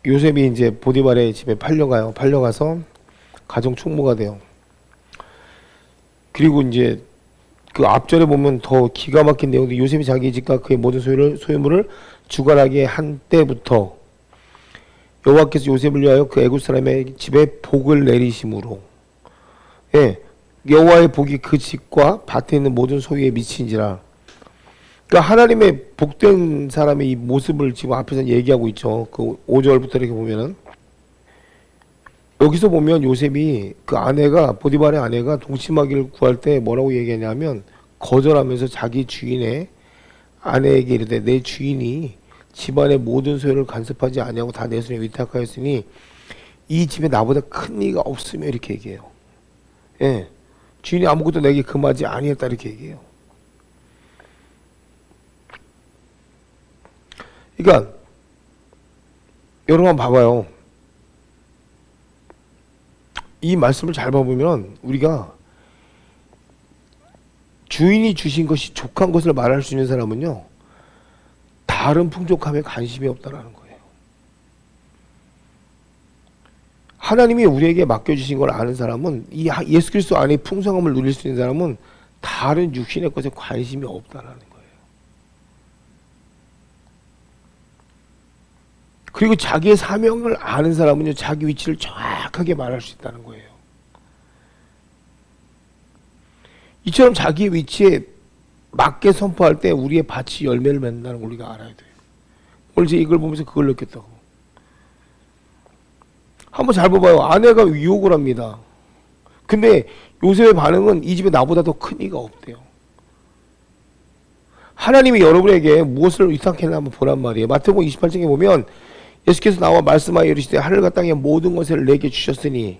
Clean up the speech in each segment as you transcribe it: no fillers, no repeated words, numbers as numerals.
요셉이 이제 보디발의 집에 팔려가요. 팔려가서 가정 총무가 돼요. 그리고 이제 그 앞절에 보면 더 기가 막힌 내용도 요셉이 자기 집과 그의 모든 소유물을 주관하게 한 때부터 여호와께서 요셉을 위하여 그 애굽 사람의 집에 복을 내리심으로, 예, 여호와의 복이 그 집과 밭에 있는 모든 소유에 미친지라. 그러니까 하나님의 복된 사람의 이 모습을 지금 앞에서 얘기하고 있죠. 그 5절부터 이렇게 보면은, 여기서 보면 요셉이 그 아내가, 보디발의 아내가 동침하기를 구할 때 뭐라고 얘기하냐면, 거절하면서 자기 주인의 아내에게 이르되 내 주인이 집안의 모든 소유를 간섭하지 아니하고 다 내 손에 위탁하였으니 이 집에 나보다 큰 이가 없으며, 이렇게 얘기해요. 예, 주인이 아무것도 내게 금하지 아니했다, 이렇게 얘기해요. 그러니까 여러분 봐봐요. 이 말씀을 잘 봐보면 우리가 주인이 주신 것이 족한 것을 말할 수 있는 사람은요, 다른 풍족함에 관심이 없다라는 거예요. 하나님이 우리에게 맡겨주신 걸 아는 사람은, 이 예수 그리스도 안에 풍성함을 누릴 수 있는 사람은 다른 육신의 것에 관심이 없다라는 거예요. 그리고 자기의 사명을 아는 사람은요, 자기 위치를 정확하게 말할 수 있다는 거예요. 이처럼 자기 위치에 맞게 선포할 때 우리의 밭이 열매를 맺는다는 걸 우리가 알아야 돼요. 오늘 제가 이걸 보면서 그걸 느꼈다고. 한번 잘 봐봐요. 아내가 유혹을 합니다. 근데 요셉의 반응은 이 집에 나보다 더 큰 이가 없대요. 하나님이 여러분에게 무엇을 위탁했나 한번 보란 말이에요. 마태복음 28장에 보면 예수께서 나와 말씀하여 이르시되 하늘과 땅의 모든 것을 내게 주셨으니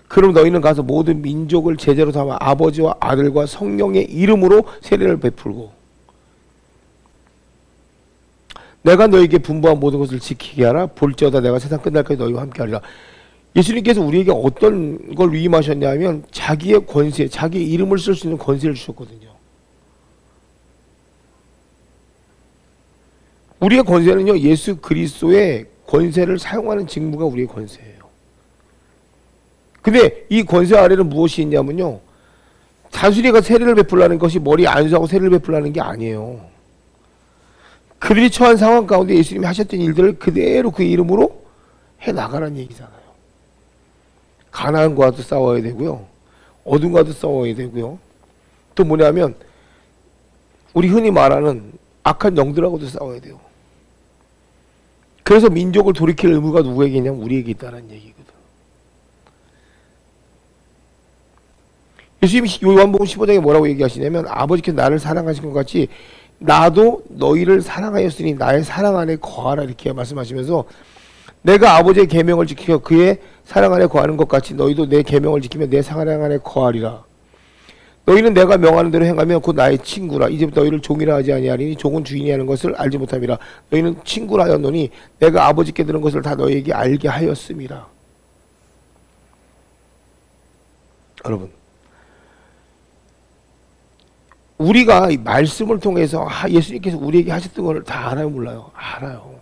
그럼 너희는 가서 모든 민족을 제자로 삼아 아버지와 아들과 성령의 이름으로 세례를 베풀고 내가 너희에게 분부한 모든 것을 지키게 하라. 볼지어다 내가 세상 끝날까지 너희와 함께 하리라. 예수님께서 우리에게 어떤 걸 위임하셨냐면 자기의 권세, 자기의 이름을 쓸 수 있는 권세를 주셨거든요. 우리의 권세는요, 예수 그리스도의 권세를 사용하는 직무가 우리의 권세예요. 근데 이 권세 아래는 무엇이 있냐면요, 단순히가 세례를 베풀라는 것이 머리 안수하고 세례를 베풀라는 게 아니에요. 그들이 처한 상황 가운데 예수님이 하셨던 일들을 그대로 그 이름으로 해나가라는 얘기잖아요. 가나안과도 싸워야 되고요, 어둠과도 싸워야 되고요, 또 뭐냐면 우리 흔히 말하는 악한 영들하고도 싸워야 돼요. 그래서 민족을 돌이킬 의무가 누구에게 있냐면 우리에게 있다는 얘기거든. 예수님이 요한복음 15장에 뭐라고 얘기하시냐면 아버지께서 나를 사랑하신 것 같이 나도 너희를 사랑하였으니 나의 사랑 안에 거하라, 이렇게 말씀하시면서 내가 아버지의 계명을 지켜 그의 사랑 안에 거하는 것 같이 너희도 내 계명을 지키면 내 사랑 안에 거하리라. 너희는 내가 명하는 대로 행하면 곧 나의 친구라. 이제부터 너희를 종이라 하지 아니하리니 종은 주인이 하는 것을 알지 못함이라. 너희는 친구라 하였노니 내가 아버지께 들은 것을 다 너희에게 알게 하였음이라. 여러분, 우리가 이 말씀을 통해서 예수님께서 우리에게 하셨던 것을 다 알아요, 몰라요? 알아요.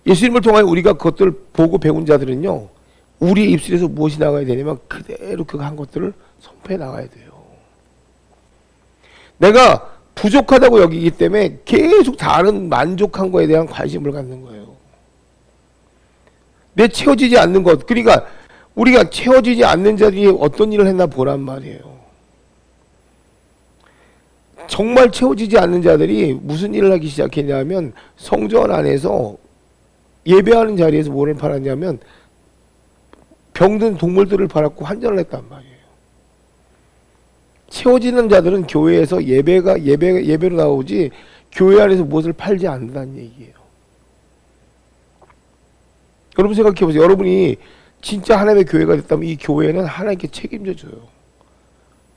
예수님을 통하여 우리가 그것들을 보고 배운 자들은요, 우리의 입술에서 무엇이 나가야 되냐면 그대로 그 한 것들을 선포해 나가야 돼요. 내가 부족하다고 여기기 때문에 계속 다른 만족한 거에 대한 관심을 갖는 거예요. 내 채워지지 않는 것, 그러니까 우리가 채워지지 않는 자들이 어떤 일을 했나 보란 말이에요. 정말 채워지지 않는 자들이 무슨 일을 하기 시작했냐면 성전 안에서 예배하는 자리에서 뭐를 팔았냐면 병든 동물들을 팔았고 환전을 했단 말이에요. 채워지는 자들은 교회에서 예배로 나오지 교회 안에서 무엇을 팔지 않는다는 얘기예요. 여러분 생각해 보세요. 여러분이 진짜 하나님의 교회가 됐다면 이 교회는 하나님께 책임져 줘요.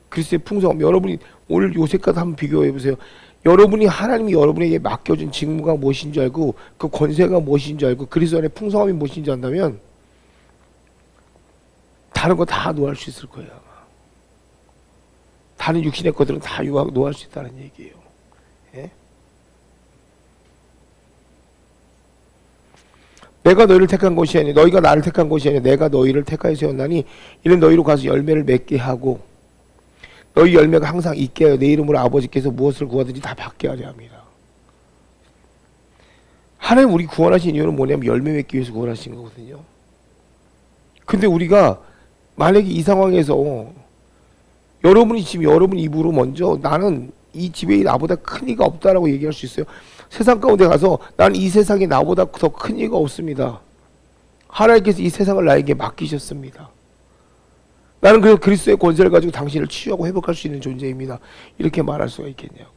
그리스도의 풍성함. 여러분이 오늘 요셉과 한번 비교해 보세요. 여러분이 하나님이 여러분에게 맡겨준 직무가 무엇인지 알고 그 권세가 무엇인지 알고 그리스도 안에 풍성함이 무엇인지 안다면 다른 거 다 노할 수 있을 거예요. 아마. 다른 육신의 것들은 다 노할 수 있다는 얘기예요. 예? 내가 너희를 택한 것이 아니 너희가 나를 택한 것이 아니 내가 너희를 택하여 세웠나니 이는 너희로 가서 열매를 맺게 하고 너희 열매가 항상 있게 하여 내 이름으로 아버지께서 무엇을 구하든지 다 받게 하려 합니다. 하나님 우리 구원하신 이유는 뭐냐면 열매 맺기 위해서 구원하신 거거든요. 근데 우리가 만약에 이 상황에서 여러분이 지금 여러분 입으로 먼저 나는 이 집에 나보다 큰 이가 없다라고 얘기할 수 있어요. 세상 가운데 가서 나는 이 세상에 나보다 더 큰 이가 없습니다. 하나님께서 이 세상을 나에게 맡기셨습니다. 나는 그래서 그리스도의 권세를 가지고 당신을 치유하고 회복할 수 있는 존재입니다. 이렇게 말할 수가 있겠냐고.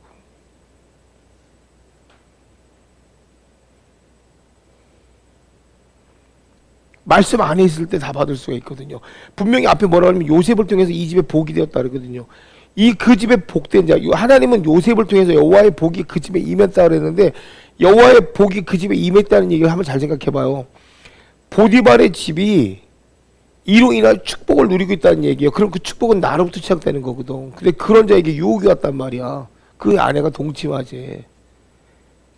말씀 안에 있을 때 다 받을 수가 있거든요. 분명히 앞에 뭐라고 하냐면 요셉을 통해서 이 집에 복이 되었다 그러거든요. 그 집에 복된 자, 하나님은 요셉을 통해서 여호와의 복이 그 집에 임했다 그랬는데 여호와의 복이 그 집에 임했다는 얘기를 한번 잘 생각해봐요. 보디발의 집이 이로 인한 축복을 누리고 있다는 얘기예요. 그럼 그 축복은 나로부터 시작되는 거거든. 근데 그런 자에게 유혹이 왔단 말이야. 그 아내가 동침하지.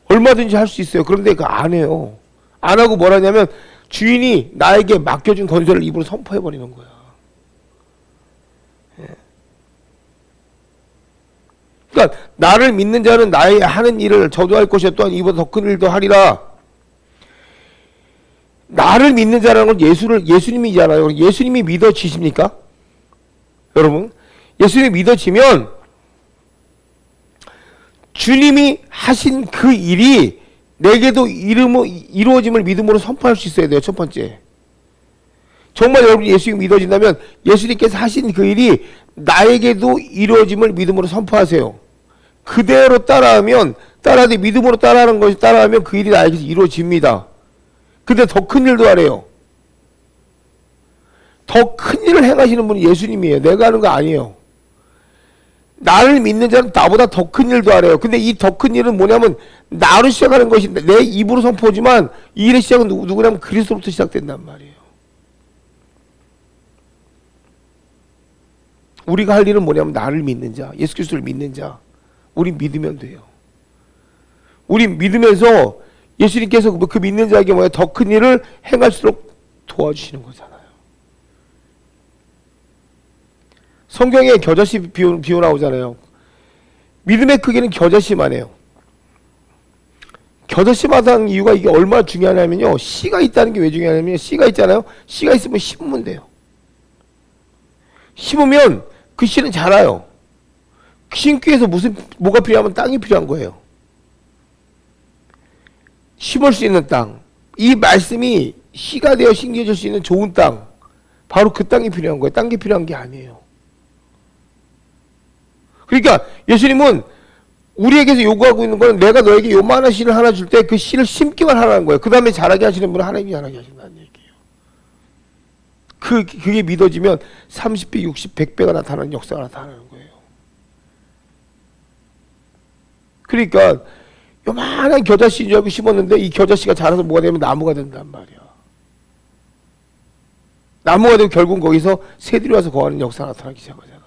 얼마든지 할 수 있어요. 그런데 그 안 해요. 안 하고 뭐라냐면 주인이 나에게 맡겨준 권세를 입으로 선포해버리는 거야. 그러니까 나를 믿는 자는 나의 하는 일을 저주할 것이요 또한 이보다 더 큰 일도 하리라. 나를 믿는 자라는 건 예수님이잖아요. 예수님이 믿어지십니까? 여러분, 예수님이 믿어지면 주님이 하신 그 일이 내게도 이루어짐을 믿음으로 선포할 수 있어야 돼요. 첫 번째. 정말 여러분이 예수님이 믿어진다면 예수님께서 하신 그 일이 나에게도 이루어짐을 믿음으로 선포하세요. 그대로 따라하되 믿음으로 따라하면 그 일이 나에게서 이루어집니다. 근데 더 큰 일도 하래요. 더 큰 일을 행하시는 분은 예수님이에요. 내가 하는 거 아니에요. 나를 믿는 자는 나보다 더 큰 일도 하래요. 근데 이 더 큰 일은 뭐냐면 나로 시작하는 것이 내 입으로 선포지만 이 일의 시작은 누구냐면 그리스도로부터 시작된단 말이에요. 우리가 할 일은 뭐냐면 나를 믿는 자, 예수 그리스도를 믿는 자, 우리 믿으면 돼요. 우리 믿으면서 예수님께서 그 믿는 자에게 더 큰 일을 행할수록 도와주시는 거잖아요. 성경에 겨자씨 비유 나오잖아요. 믿음의 크기는 겨자씨만 해요. 겨자씨마다 하는 이유가 이게 얼마나 중요하냐면요. 씨가 있다는 게 왜 중요하냐면 씨가 있잖아요. 씨가 있으면 심으면 돼요. 심으면 그 씨는 자라요. 심기 위해서 뭐가 필요하면 땅이 필요한 거예요. 심을 수 있는 땅. 이 말씀이 씨가 되어 심겨질 수 있는 좋은 땅. 바로 그 땅이 필요한 거예요. 딴 게 필요한 게 아니에요. 그러니까 예수님은 우리에게서 요구하고 있는 거는 내가 너에게 요만한 씨를 하나 줄 때 그 씨를 심기만 하라는 거예요. 그 다음에 자라게 하시는 분은 하나님이 자라게 하신다는 얘기예요. 그게 믿어지면 30배, 60, 100배가 나타나는 역사가 나타나는 거예요. 그러니까 요만한 겨자씨인 줄 알고 심었는데 이 겨자씨가 자라서 뭐가 되면 나무가 된단 말이야. 나무가 되고 결국은 거기서 새들이 와서 거하는 역사가 나타나기 시작하잖아.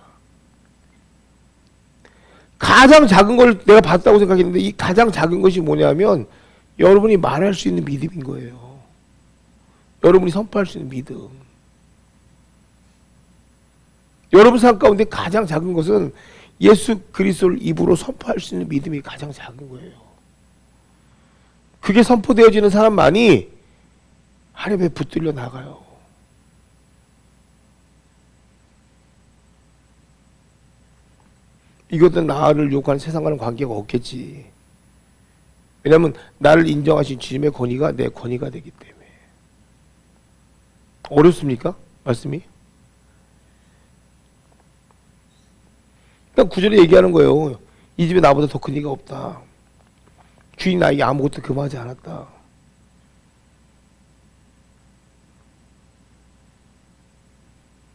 가장 작은 걸 내가 봤다고 생각했는데 이 가장 작은 것이 뭐냐면 여러분이 말할 수 있는 믿음인 거예요. 여러분이 선포할 수 있는 믿음. 여러분 삶 가운데 가장 작은 것은 예수 그리스도를 입으로 선포할 수 있는 믿음이 가장 작은 거예요. 그게 선포되어지는 사람만이 하나님에 붙들려 나가요. 이것은 나를 요구하는 세상과는 관계가 없겠지. 왜냐하면 나를 인정하신 주님의 권위가 내 권위가 되기 때문에. 어렵습니까? 말씀이? 그러니까 구절에 얘기하는 거예요. 이 집에 나보다 더 큰 이가 없다. 주인 나에게 아무것도 금하지 않았다.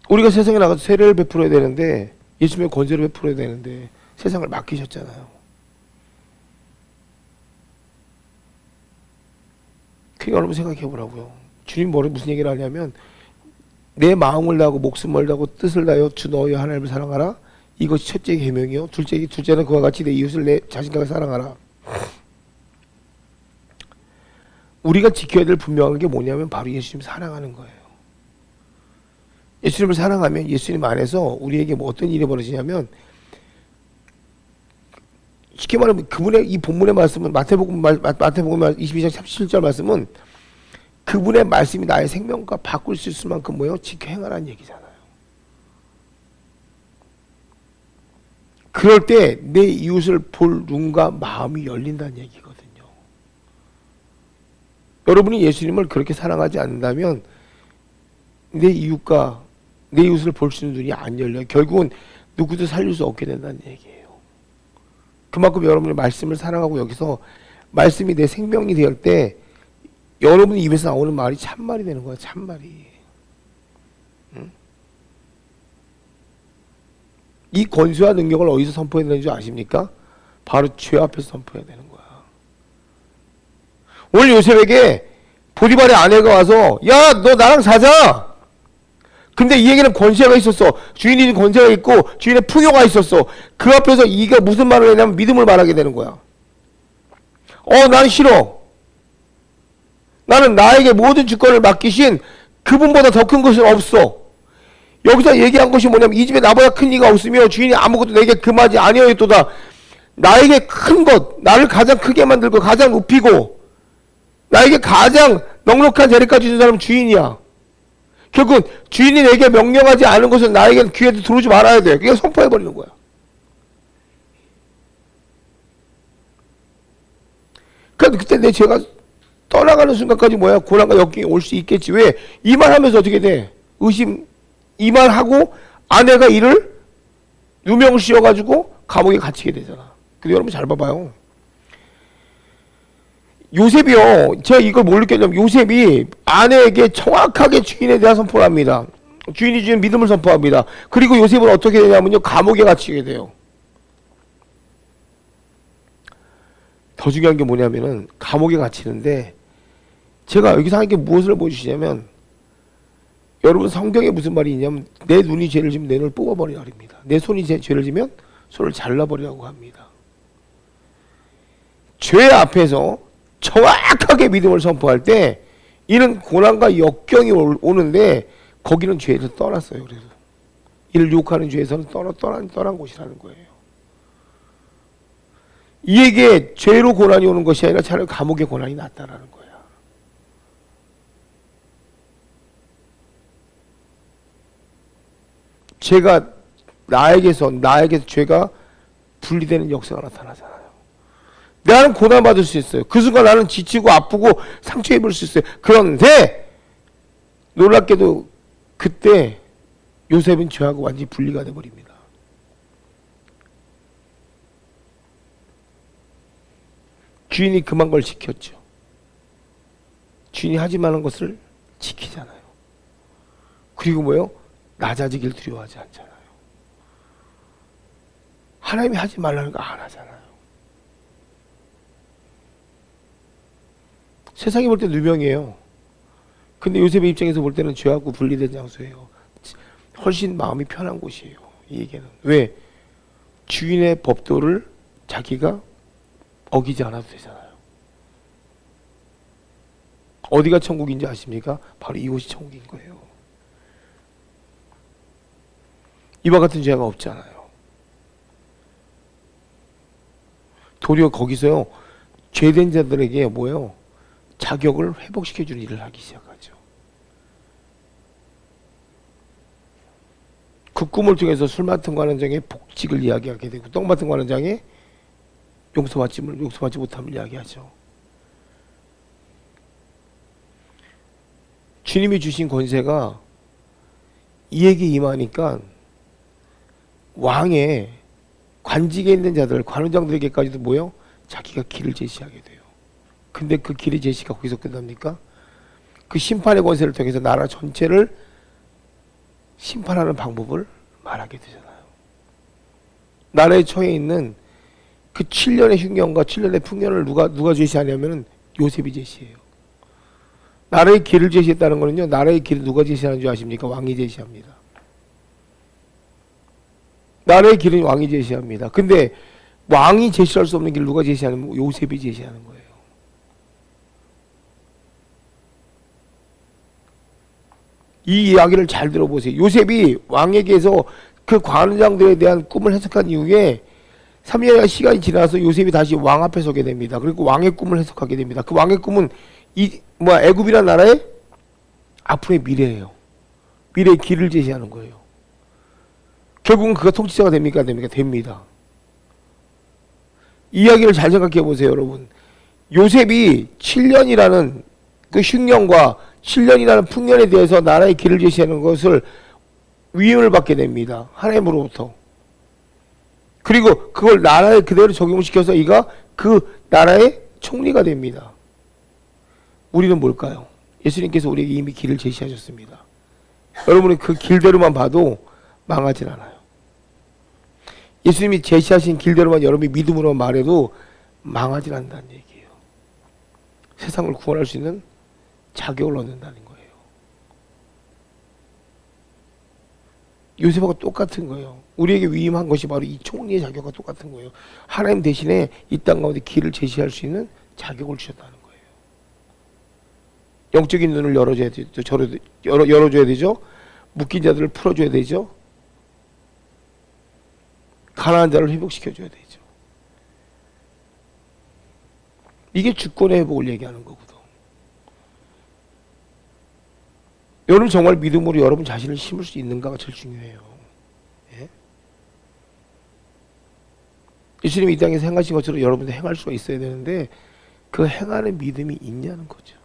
우리가 세상에 나가서 세례를 베풀어야 되는데 예수님의 권세를 베풀어야 되는데 세상을 맡기셨잖아요. 그러니까 여러분 생각해 보라고요. 주님 무슨 얘기를 하냐면 내 마음을 다하고 목숨을 다하고 뜻을 다하여 주 너희 하나님을 사랑하라. 이것이 첫째 계명이요. 둘째는 그와 같이 내 이웃을 내 자신과 사랑하라. 우리가 지켜야 될 분명한 게 뭐냐면 바로 예수님을 사랑하는 거예요. 예수님을 사랑하면 예수님 안에서 우리에게 뭐 어떤 일이 벌어지냐면, 쉽게 말하면 그분의 이 본문의 말씀은 마태복음 22장 37절 말씀은 그분의 말씀이 나의 생명과 바꿀 수 있을 만큼 뭐예요? 지켜 행하라는 얘기잖아요. 그럴 때 내 이웃을 볼 눈과 마음이 열린다는 얘기거든요. 여러분이 예수님을 그렇게 사랑하지 않는다면 내 이웃을 볼 수 있는 눈이 안 열려요. 결국은 누구도 살릴 수 없게 된다는 얘기예요. 그만큼 여러분이 말씀을 사랑하고 여기서 말씀이 내 생명이 될 때 여러분 입에서 나오는 말이 참말이 되는 거야. 참말이. 응? 이 권세와 능력을 어디서 선포해야 되는 줄 아십니까? 바로 죄 앞에서 선포해야 되는 거야. 오늘 요셉에게 보디발의 아내가 와서 야, 너 나랑 자자. 근데 이 얘기는 권세가 있었어. 주인이 권세가 있고 주인의 풍요가 있었어. 그 앞에서 이가 무슨 말을 했냐면 믿음을 말하게 되는 거야. 난 싫어. 나는 나에게 모든 주권을 맡기신 그분보다 더 큰 것은 없어. 여기서 얘기한 것이 뭐냐면 이 집에 나보다 큰 이가 없으며 주인이 아무것도 내게 금하지 아니하였도다. 나에게 큰 것, 나를 가장 크게 만들고 가장 높이고 나에게 가장 넉넉한 재력까지 주는 사람은 주인이야. 결국은 주인이 내게 명령하지 않은 것은 나에게는 귀에 들어오지 말아야 돼. 그게 선포해버리는 거야. 그러니까 그때 내 죄가 떠나가는 순간까지 뭐야? 고난과 역경이 올 수 있겠지. 왜? 이 말 하면서 어떻게 돼? 이 말 하고 아내가 이를 누명을 씌워가지고 감옥에 갇히게 되잖아. 근데 여러분 잘 봐봐요. 요셉이요. 제가 이걸 뭘 느꼈냐면 요셉이 아내에게 정확하게 주인에 대한 선포를 합니다. 주인이 주는 믿음을 선포합니다. 그리고 요셉은 어떻게 되냐면요. 감옥에 갇히게 돼요. 더 중요한 게 뭐냐면은 감옥에 갇히는데 제가 여기서 하는 게 무엇을 보여주시냐면 여러분 성경에 무슨 말이 있냐면 내 눈이 죄를 지면 내 눈을 뽑아버리라 합니다. 내 손이 죄를 지면 손을 잘라버리라고 합니다. 죄 앞에서 정확하게 믿음을 선포할 때 이는 고난과 역경이 오는데 거기는 죄에서 떠났어요. 그래서 이를 유혹하는 죄에서는 떠난 곳이라는 거예요. 이에게 죄로 고난이 오는 것이 아니라 차라리 감옥의 고난이 낫다라는 거야. 나에게서 죄가 분리되는 역사가 나타나잖아요. 나는 고난받을 수 있어요. 그 순간 나는 지치고 아프고 상처 입을 수 있어요. 그런데 놀랍게도 그때 요셉은 죄하고 완전히 분리가 돼버립니다. 주인이 금한 걸 지켰죠. 주인이 하지 말는 것을 지키잖아요. 그리고 뭐요? 낮아지길 두려워하지 않잖아요. 하나님이 하지 말라는 거 안 하잖아요. 세상이 볼 때 누명이에요. 근데 요셉의 입장에서 볼 때는 죄하고 분리된 장소예요. 훨씬 마음이 편한 곳이에요. 이 얘기는. 왜? 주인의 법도를 자기가 어기지 않아도 되잖아요. 어디가 천국인지 아십니까? 바로 이곳이 천국인 거예요. 이와 같은 죄가 없잖아요. 도리어 거기서요, 죄된 자들에게 뭐예요? 자격을 회복시켜주는 일을 하기 시작하죠. 그 꿈을 통해서 술 맡은 관원장의 복직을 이야기하게 되고 떡 맡은 관원장의 용서받지 못함을 이야기하죠. 주님이 주신 권세가 이에게 임하니까 왕의 관직에 있는 자들, 관원장들에게까지도 뭐요? 자기가 길을 제시하게 돼요. 근데 그 길의 제시가 거기서 끝납니까? 그 심판의 권세를 통해서 나라 전체를 심판하는 방법을 말하게 되잖아요. 나라에 처해 있는 그 7년의 흉년과 7년의 풍년을 누가 제시하냐면은 요셉이 제시해요. 나라의 길을 제시했다는 거는요, 나라의 길을 누가 제시하는 줄 아십니까? 왕이 제시합니다. 나라의 길은 왕이 제시합니다. 근데 왕이 제시할 수 없는 길을 누가 제시하냐면 요셉이 제시하는 거예요. 이 이야기를 잘 들어보세요. 요셉이 왕에게서 그 관원장들에 대한 꿈을 해석한 이후에 3년의 시간이 지나서 요셉이 다시 왕 앞에 서게 됩니다. 그리고 왕의 꿈을 해석하게 됩니다. 그 왕의 꿈은 애굽이라는 나라의 앞으로의 미래예요. 미래의 길을 제시하는 거예요. 결국은 그가 통치자가 됩니까? 됩니다. 이야기를 잘 생각해 보세요, 여러분. 요셉이 7년이라는 그 흉년과 7년이라는 풍년에 대해서 나라의 길을 제시하는 것을 위임을 받게 됩니다. 하나님으로부터. 그리고 그걸 나라에 그대로 적용시켜서 이가 그 나라의 총리가 됩니다. 우리는 뭘까요? 예수님께서 우리에게 이미 길을 제시하셨습니다. 여러분이 그 길대로만 봐도 망하진 않아요. 예수님이 제시하신 길대로만 여러분이 믿음으로 말해도 망하진 않는다는 얘기예요. 세상을 구원할 수 있는 자격을 얻는다는 거예요. 요셉하고 똑같은 거예요. 우리에게 위임한 것이 바로 이 총리의 자격과 똑같은 거예요. 하나님 대신에 이 땅 가운데 길을 제시할 수 있는 자격을 주셨다는 거예요. 영적인 눈을 열어줘야 되죠. 열어줘야 되죠. 묶인 자들을 풀어줘야 되죠. 가난한 자를 회복시켜줘야 되죠. 이게 주권의 회복을 얘기하는 거거든. 여러분 정말 믿음으로 여러분 자신을 심을 수 있는가가 제일 중요해요. 예? 예수님이 이 땅에서 행하신 것처럼 여러분도 행할 수가 있어야 되는데 그 행하는 믿음이 있냐는 거죠.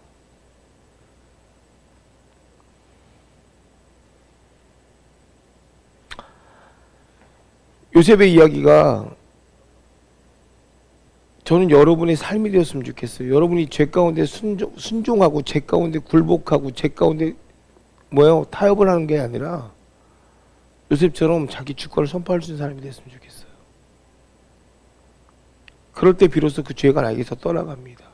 요셉의 이야기가 저는 여러분의 삶이 되었으면 좋겠어요. 여러분이 죄 가운데 순종하고 죄 가운데 굴복하고 죄 가운데 타협을 하는 게 아니라 요셉처럼 자기 주권을 선포할 수 있는 사람이 됐으면 좋겠어요. 그럴 때 비로소 그 죄가 나에게서 떠나갑니다.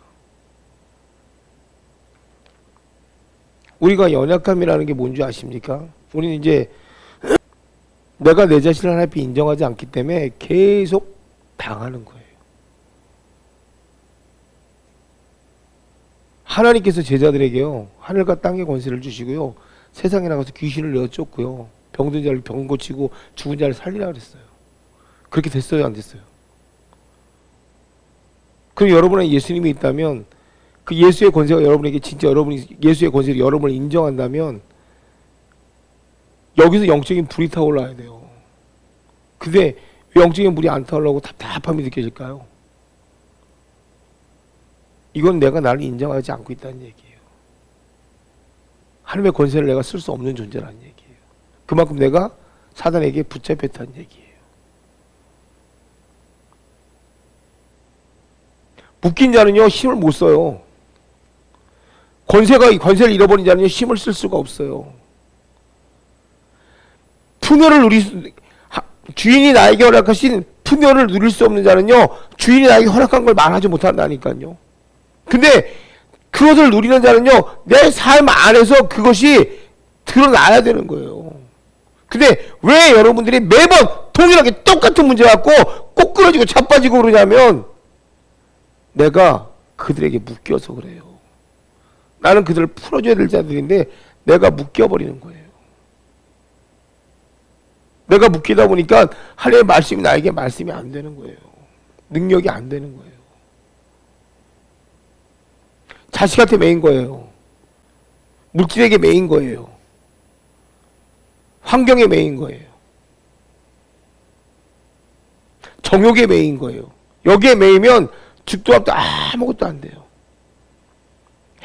우리가 연약함이라는 게 뭔지 아십니까? 우리는 이제 내가 내 자신을 하나님 앞에 인정하지 않기 때문에 계속 당하는 거예요. 하나님께서 제자들에게요, 하늘과 땅의 권세를 주시고요, 세상에 나가서 귀신을 내어 쫓고요, 병든 자를 병 고치고 죽은 자를 살리라 그랬어요. 그렇게 됐어요, 안 됐어요? 그럼 여러분의 예수님이 있다면 그 예수의 권세가 여러분에게 진짜 여러분이 예수의 권세를 여러분을 인정한다면 여기서 영적인 불이 타올라야 돼요. 근데 왜 영적인 불이 안 타올라고 답답함이 느껴질까요? 이건 내가 나를 인정하지 않고 있다는 얘기예요. 하나님의 권세를 내가 쓸 수 없는 존재라는 얘기예요. 그만큼 내가 사단에게 붙잡혔다는 얘기예요. 묶인 자는요 힘을 못 써요. 권세를 잃어버린 자는요 힘을 쓸 수가 없어요. 주인이 나에게 허락하신 풍요를 누릴 수 없는 자는요 주인이 나에게 허락한 걸 말하지 못한다니까요. 근데 그것을 누리는 자는요 내 삶 안에서 그것이 드러나야 되는 거예요. 근데 왜 여러분들이 매번 동일하게 똑같은 문제 갖고 꼭 끊어지고 자빠지고 그러냐면 내가 그들에게 묶여서 그래요. 나는 그들을 풀어줘야 될 자들인데 내가 묶여버리는 거예요. 내가 묶이다 보니까 하나님의 말씀이 나에게 말씀이 안 되는 거예요. 능력이 안 되는 거예요. 자식한테 매인 거예요. 물질에게 매인 거예요. 환경에 매인 거예요. 정욕에 매인 거예요. 여기에 매이면 죽도 밥도 아무것도 안 돼요.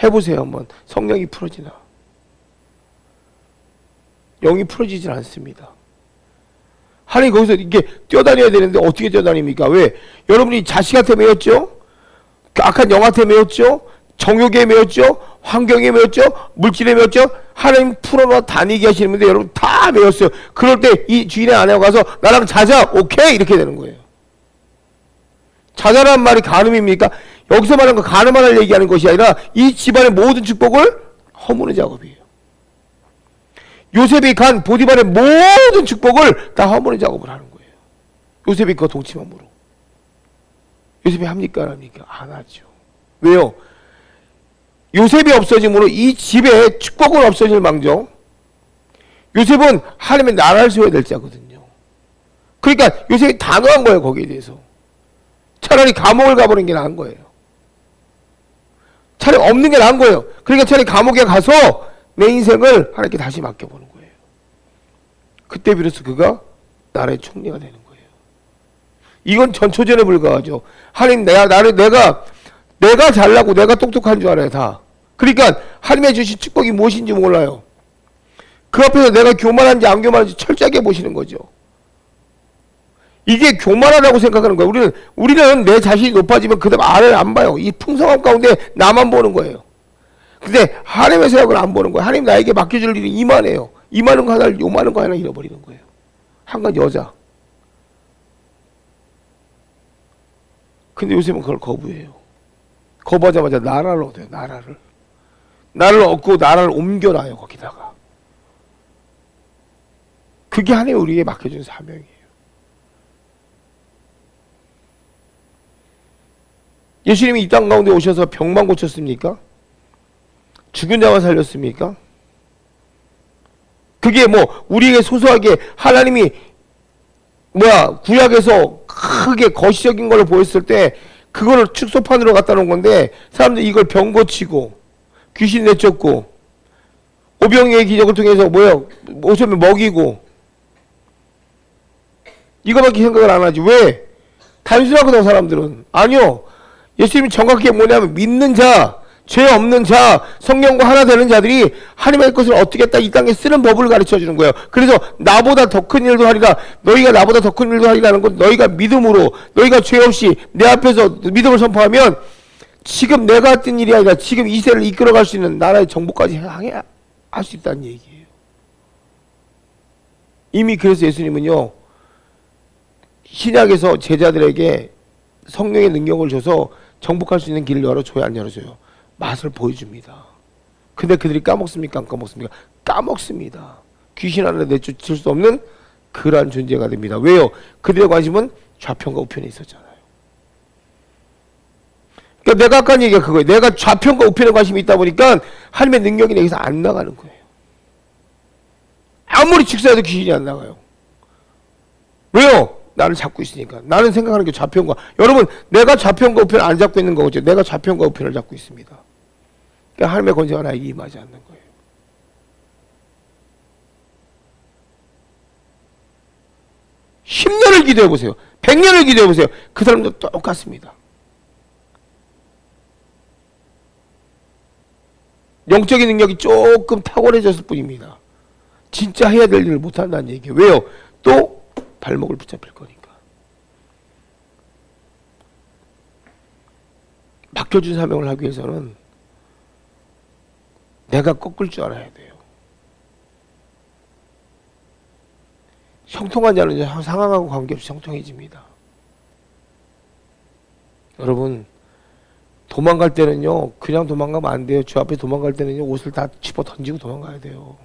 해보세요 한번. 성령이 풀어지나? 영이 풀어지질 않습니다. 하나님 거기서 이게 뛰어다녀야 되는데 어떻게 뛰어다닙니까? 왜? 여러분이 자식한테 매였죠? 악한 영한테 매였죠? 정욕에 매였죠? 환경에 매였죠? 물질에 매였죠? 하나님 풀어놔 다니게 하시는데 여러분 다 매였어요. 그럴 때 이 주인의 아내가 가서 나랑 자자 오케이 이렇게 되는 거예요. 자자라는 말이 간음입니까? 여기서 말하는 거 간음하는 얘기하는 것이 아니라 이 집안의 모든 축복을 허무는 작업이에요. 요셉이 간 보디발의 모든 축복을 다 허무는 작업을 하는 거예요. 요셉이 그거 동침함으로. 요셉이 합니까 안 합니까? 안 하죠. 왜요? 요셉이 없어짐으로 이 집에 축복은 없어질 망정 요셉은 하나님의 나라를 세워야 될 자거든요. 그러니까 요셉이 단호한 거예요. 거기에 대해서. 차라리 감옥을 가보는 게 나은 거예요. 차라리 없는 게 나은 거예요. 그러니까 차라리 감옥에 가서 내 인생을 하나님께 다시 맡겨보는 거예요. 그때 비로소 그가 나라의 총리가 되는 거예요. 이건 전초전에 불과하죠. 하나님 내가 잘나고 내가 똑똑한 줄 알아요. 다. 그러니까 하나님의 주신 축복이 무엇인지 몰라요. 그 앞에서 내가 교만한지 안 교만한지 철저하게 보시는 거죠. 이게 교만하다고 생각하는 거예요. 우리는 내 자신이 높아지면 그 다음 아래를 안 봐요. 이 풍성함 가운데 나만 보는 거예요. 근데 하나님의 생각을 안 보는 거예요. 하나님 나에게 맡겨줄 일이 이만해요. 이만한 거 하나, 요만한 거 하나 잃어버리는 거예요. 한간 여자. 근데 요즘은 그걸 거부해요. 거부하자마자 나라를 얻어요. 나라를 얻고 나라를 옮겨놔요. 거기다가. 그게 하나님 우리에게 맡겨준 사명이에요. 예수님이 이 땅 가운데 오셔서 병만 고쳤습니까? 죽은 자만 살렸습니까? 그게 뭐 우리에게 소소하게 하나님이 구약에서 크게 거시적인 걸로 보였을 때 그거를 축소판으로 갖다 놓은 건데 사람들이 이걸 병 고치고 귀신 내쫓고 오병이의 기적을 통해서 오셔면 먹이고 이거밖에 생각을 안 하지. 왜? 단순하거든 사람들은. 아니요. 예수님이 정확하게 뭐냐면 믿는 자, 죄 없는 자, 성령과 하나 되는 자들이 하나님의 것을 어떻게 딱 이 땅에 쓰는 법을 가르쳐 주는 거예요. 그래서 나보다 더 큰 일도 하리라. 너희가 나보다 더 큰 일도 하리라는 건 너희가 믿음으로 너희가 죄 없이 내 앞에서 믿음을 선포하면 지금 내가 했던 일이 아니라 지금 이 세를 이끌어갈 수 있는 나라의 정복까지 할 수 있다는 얘기예요. 이미 그래서 예수님은요 신약에서 제자들에게 성령의 능력을 줘서 정복할 수 있는 길을 열어줘야 안 열어줘요? 맛을 보여줍니다. 근데 그들이 까먹습니까? 안 까먹습니까? 까먹습니다. 귀신 하나 내쫓을 수 없는 그러한 존재가 됩니다. 왜요? 그들의 관심은 좌편과 우편에 있었잖아요. 그러니까 내가 아까 얘기가 그거예요. 내가 좌편과 우편에 관심이 있다 보니까 하나님의 능력이 내게서 안 나가는 거예요. 아무리 직사해도 귀신이 안 나가요. 왜요? 나를 잡고 있으니까. 나는 생각하는 게 좌편과, 여러분 내가 좌편과 우편을 안 잡고 있는 거죠. 내가 좌편과 우편을 잡고 있습니다. 그러니까 하나님의 권세가 나에게 임하지 않는 거예요. (10년을) 기도해보세요. 100년을 기도해보세요. 그 사람도 똑같습니다. 영적인 능력이 조금 탁월해졌을 뿐입니다. 진짜 해야 될 일을 못한다는 얘기예요. 왜요? 또 발목을 붙잡힐 거니까. 맡겨준 사명을 하기 위해서는 내가 꺾을 줄 알아야 돼요. 형통한 자는 상황하고 관계없이 형통해집니다. 여러분 도망갈 때는요 그냥 도망가면 안 돼요. 주 앞에 도망갈 때는요 옷을 다 집어 던지고 도망가야 돼요.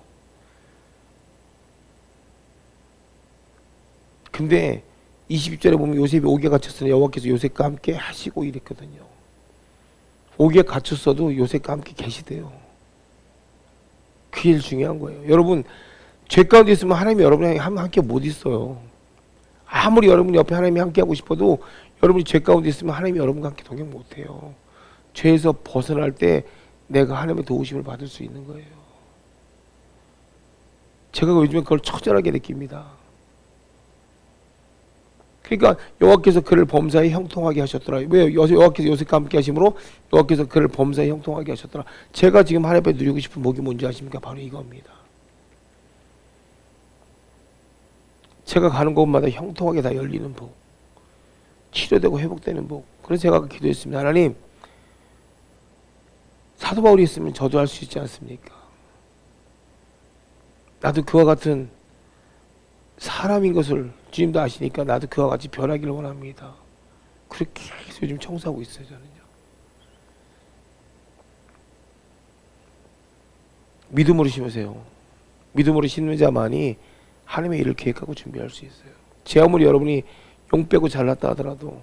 근데 20절에 보면 요셉이 옥에 갇혔으니 여호와께서 요셉과 함께 하시고 이랬거든요. 옥에 갇혔어도 요셉과 함께 계시대요. 그게 제일 중요한 거예요. 여러분 죄 가운데 있으면 하나님이 여러분이랑 함께 못 있어요. 아무리 여러분 옆에 하나님이 함께 하고 싶어도 여러분이 죄 가운데 있으면 하나님이 여러분과 함께 동행 못 해요. 죄에서 벗어날 때 내가 하나님의 도우심을 받을 수 있는 거예요. 제가 요즘에 그걸 처절하게 느낍니다. 그러니까 여호와께서 그를 범사에 형통하게 하셨더라. 왜요? 여호와께서 요셉과 함께 하심으로 여호와께서 그를 범사에 형통하게 하셨더라. 제가 지금 하나님 앞에 누리고 싶은 복이 뭔지 아십니까? 바로 이겁니다. 제가 가는 곳마다 형통하게 다 열리는 복, 치료되고 회복되는 복. 그래서 제가 기도했습니다. 하나님, 사도 바울이 있으면 저도 할 수 있지 않습니까? 나도 그와 같은 사람인 것을 주님도 아시니까 나도 그와 같이 변하기를 원합니다. 그렇게 계속 요즘 청소하고 있어요. 저는요. 믿음으로 심으세요. 믿음으로 심는 자만이 하나님의 일을 계획하고 준비할 수 있어요. 제 아무리 여러분이 용 빼고 잘났다 하더라도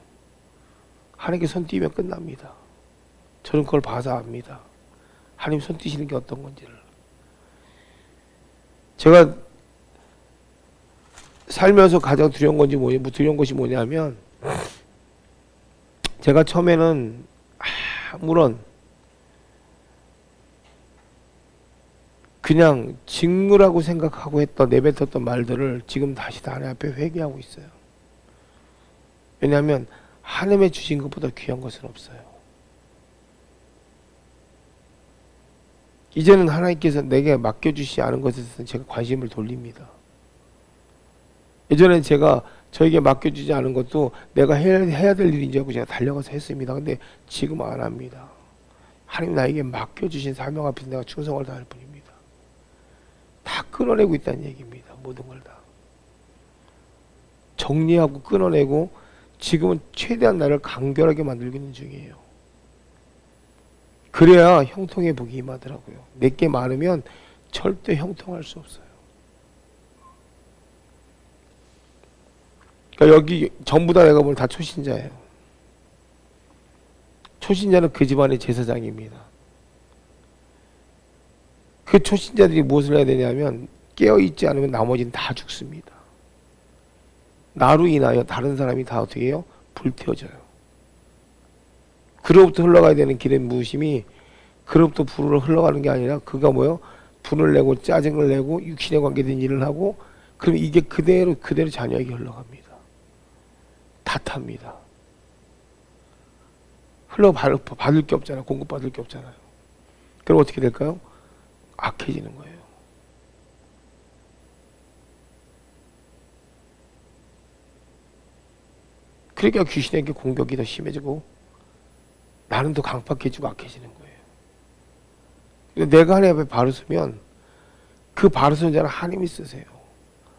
하나님께 손 띄면 끝납니다. 저는 그걸 봐서 압니다. 하나님 손 띄시는 게 어떤 건지를. 제가 살면서 가장 두려운 건지 뭐냐, 두려운 것이 뭐냐면, 제가 처음에는 아무런 그냥 직무라고 생각하고 내뱉었던 말들을 지금 다시 다 하나님 앞에 회개하고 있어요. 왜냐하면 하나님의 주신 것보다 귀한 것은 없어요. 이제는 하나님께서 내게 맡겨주시지 않은 것에서 제가 관심을 돌립니다. 예전엔 제가 저에게 맡겨주지 않은 것도 내가 해야 될 일인지 하고 제가 달려가서 했습니다. 근데 지금 안 합니다. 하나님 나에게 맡겨주신 사명 앞에서 내가 충성을 다할 뿐입니다. 다 끊어내고 있다는 얘기입니다. 모든 걸 다. 정리하고 끊어내고 지금은 최대한 나를 간결하게 만들고 있는 중이에요. 그래야 형통의 복이 임하더라고요. 내게 많으면 절대 형통할 수 없어요. 그러니까 여기 전부 다 내가 보면 다 초신자예요. 초신자는 그 집안의 제사장입니다. 그 초신자들이 무엇을 해야 되냐면 깨어있지 않으면 나머지는 다 죽습니다. 나로 인하여 다른 사람이 다 어떻게 해요? 불태워져요. 그로부터 흘러가야 되는 길의 무심이 그로부터 불으로 흘러가는 게 아니라 그가 뭐요? 분을 내고 짜증을 내고 육신에 관계된 일을 하고 그럼 이게 그대로 자녀에게 흘러갑니다. 탓합니다. 받을 게 없잖아요. 공급받을 게 없잖아요. 그럼 어떻게 될까요? 악해지는 거예요. 그러니까 귀신에게 공격이 더 심해지고 나는 더 강팍해지고 악해지는 거예요. 근데 내가 하나님 앞에 바로 서면 그 바로 서는 자는 하나님이 쓰세요.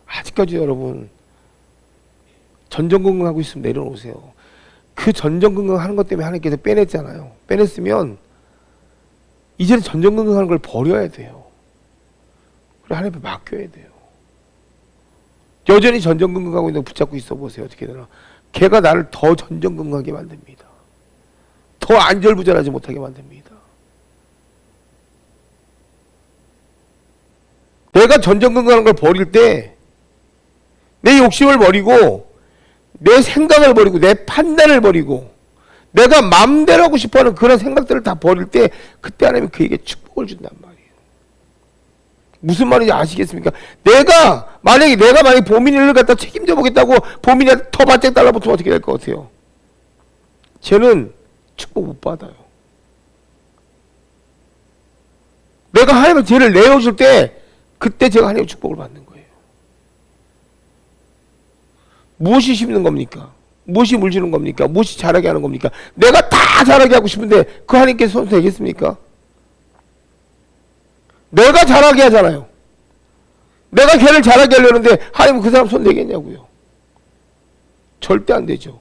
아직까지 여러분 전전긍긍하고 있으면 내려놓으세요. 그 전전긍긍하는 것 때문에 하나님께서 빼냈잖아요. 빼냈으면 이제는 전전긍긍하는 걸 버려야 돼요. 그리고 하나님 앞에 맡겨야 돼요. 여전히 전전긍긍하고 있는 거 붙잡고 있어 보세요. 어떻게 되나. 걔가 나를 더 전전긍긍하게 만듭니다. 더 안절부절하지 못하게 만듭니다. 내가 전전긍긍하는 걸 버릴 때 내 욕심을 버리고 내 생각을 버리고 내 판단을 버리고 내가 마음대로 하고 싶어하는 그런 생각들을 다 버릴 때 그때 하나님이 그에게 축복을 준단 말이에요. 무슨 말인지 아시겠습니까? 만약에 보민이를 갖다 책임져 보겠다고 보민이한테 더 바짝 달라붙으면 어떻게 될 것 같아요? 쟤는 축복 못 받아요. 내가 하나님의 죄를 내어줄 때 그때 제가 하나님의 축복을 받는 거예요. 무엇이 심는 겁니까? 무엇이 물주는 겁니까? 무엇이 자라게 하는 겁니까? 내가 다 자라게 하고 싶은데 그 하나님께서 손 되겠습니까? 내가 자라게 하잖아요. 내가 걔를 자라게 하려는데 하나님은 그 사람 손 되겠냐고요. 절대 안 되죠.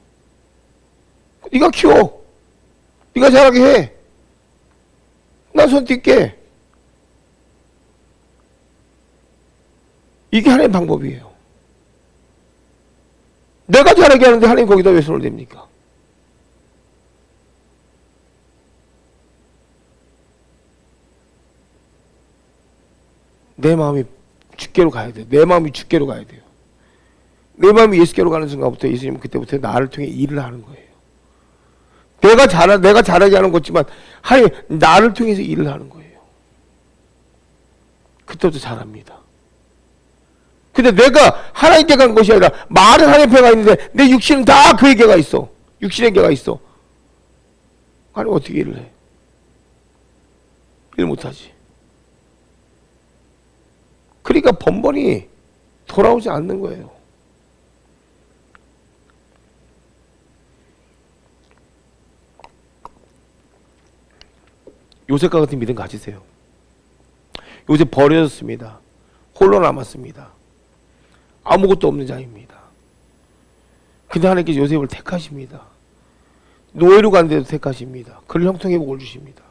네가 키워. 네가 자라게 해. 난 손 뛸게. 이게 하나님의 방법이에요. 내가 자라게 하는데 하나님 거기다 왜 손을 댑니까? 내 마음이 주께로 가야 돼요. 내 마음이 주께로 가야 돼요. 내 마음이 예수께로 가는 순간부터 예수님은 그때부터 나를 통해 일을 하는 거예요. 내가 잘하게 하는 거지만 하나님 나를 통해서 일을 하는 거예요. 그때부터 잘합니다. 근데 내가 하나님께 간 것이 아니라 말은 하나님께 가 있는데 내 육신은 다 그에게 가 있어. 육신에게 가 있어. 하나님 어떻게 일을 해? 일 못하지. 그러니까 번번이 돌아오지 않는 거예요. 요셉과 같은 믿음 가지세요. 요셉 버려졌습니다. 홀로 남았습니다. 아무것도 없는 자입니다. 근데 하나님께서 요셉을 택하십니다. 노예로 가는데도 택하십니다. 그를 형통의 복을 주십니다.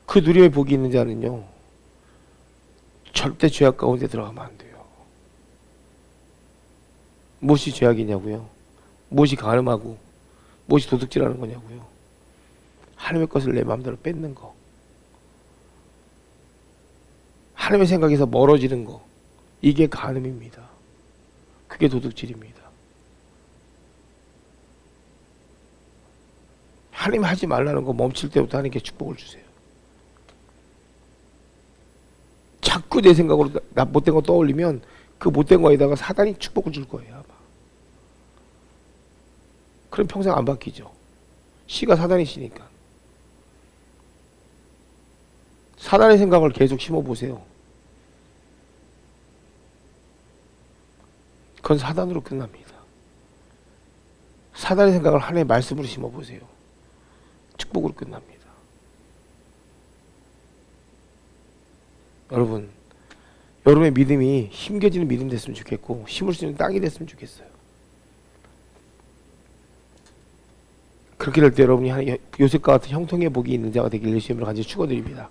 그 누림의 복이 있는 자는요 절대 죄악 가운데 들어가면 안 돼요. 무엇이 죄악이냐고요? 무엇이 간음하고 무엇이 도둑질하는 거냐고요? 하나님의 것을 내 마음대로 뺏는 거, 하나님의 생각에서 멀어지는 거, 이게 간음입니다. 그게 도둑질입니다. 하나님 하지 말라는 거 멈출 때부터 하나님께 축복을 주세요. 자꾸 내 생각으로 나 못된 거 떠올리면 그 못된 거에다가 사단이 축복을 줄 거예요, 아마. 그럼 평생 안 바뀌죠. 씨가 사단이시니까. 사단의 생각을 계속 심어보세요. 그건 사단으로 끝납니다. 사단의 생각을 하나님의 말씀으로 심어보세요. 축복으로 끝납니다. 여러분, 여러분의 믿음이 힘겨지는 믿음 됐으면 좋겠고 심을 수 있는 땅이 됐으면 좋겠어요. 그렇게 될 때 여러분이 요셉과 같은 형통의 복이 있는 자가 되길 예수님으로 간절히 축원드립니다.